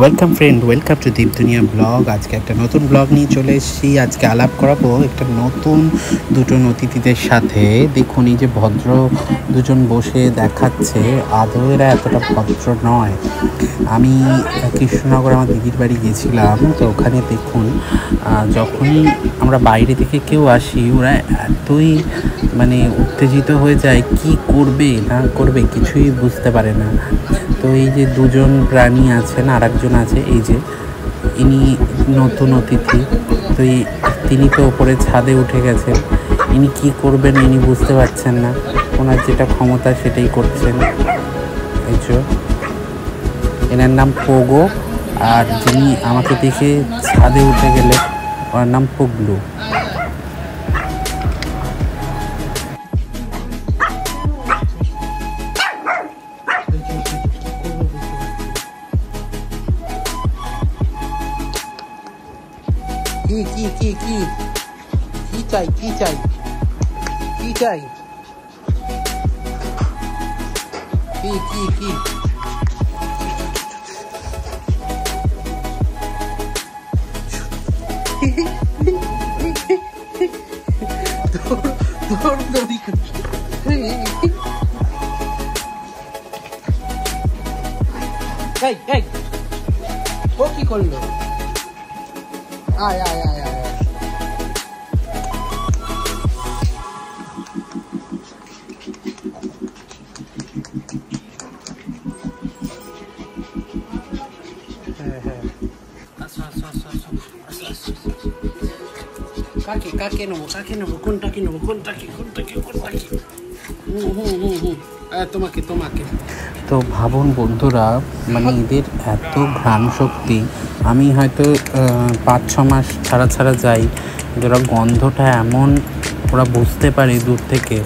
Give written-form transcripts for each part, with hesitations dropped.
Welcome friend, welcome to দীপ দুনিয়া blog. আজকে একটা নতুন ব্লগ নিয়ে চলে এসেছি। আজকে আলাপ করাবো একটা নতুন দুজন অতিথিদের সাথে। দেখুন, এই যে ভদ্র দুজন বসে দেখাচ্ছে, আদৌ এরা এতটা ভদ্র নয়। আমি কৃষ্ণনগর আমার দিদির বাড়ি গিয়েছিলাম, তো ওখানে দেখুন যখনই আমরা বাইরে থেকে কেউ আসি, ওরা এতই উত্তেজিত হয়ে যায়, কি করবে না করবে কিছুই বুঝতে পারে না। তো এই যে দুজন প্রাণী আছেন, আর একজন আছে এই যে ইনি নতুন অতিথি। তো তিনি তো ওপরে ছাদে উঠে গেছেন, ইনি কি করবেন ইনি বুঝতে পারছেন না। ওনার যেটা ক্ষমতা সেটাই করছেন। এই যে এনার নাম পোগো, আর যিনি আমাকে দেখে ছাদে উঠে গেলেন ওনার নাম পুগলু। কি চাই কি চাই কি চাই কি কি কি ও কি করলো? আয় আয় আয় আয় কাকে নেবো কোনটাকে নেবো তোমাকে। তো ভাবুন বন্ধুরা, এদের এত ঘ্রাণ শক্তি। আমি হয়তো 5-6 মাস ছাড়া যাই, ওরা গন্ধটা এমন ওরা বুঝতে পারে দূর থেকে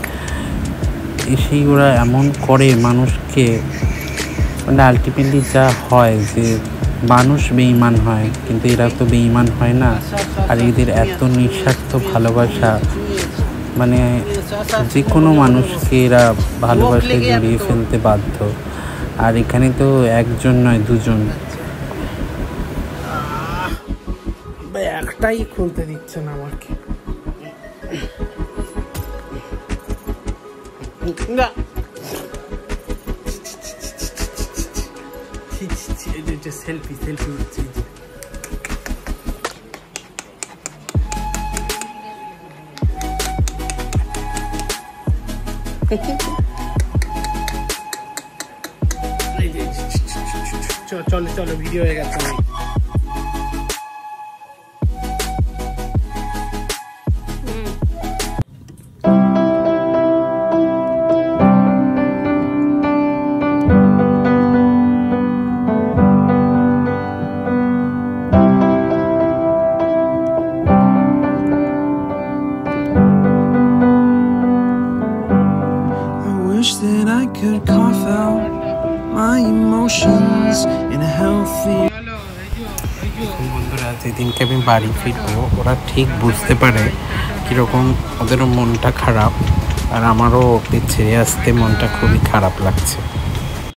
এসেই ওরা এমন করে মানুষকে। আলটিমেটলি যা হয় যে মানুষ বেঈমান হয়, কিন্তু এরা তো বেঈমান হয় না। আর এদের এত নিঃস্বার্থ ভালোবাসা, যে কোনো মানুষকে এরা ভালোবাসায় জড়িয়ে ফেলতে বাধ্য। আর এখানে তো একজন নয়, দুজন। একটাই খুলতে দিচ্ছে না আমাকে। সেলফি হচ্ছে। চলো ভিডিও হয়ে গেছে। That I could cough out my emotions in a healthy. বন্ধুরা, যেদিনকে আমি বাড়ি ফিরবো, ওরা ঠিক বুঝতে পারে কীরকম ওদেরও মনটা খারাপ, আর আমারও ওকে ছেড়ে আসতে মনটা খুবই খারাপ লাগছে।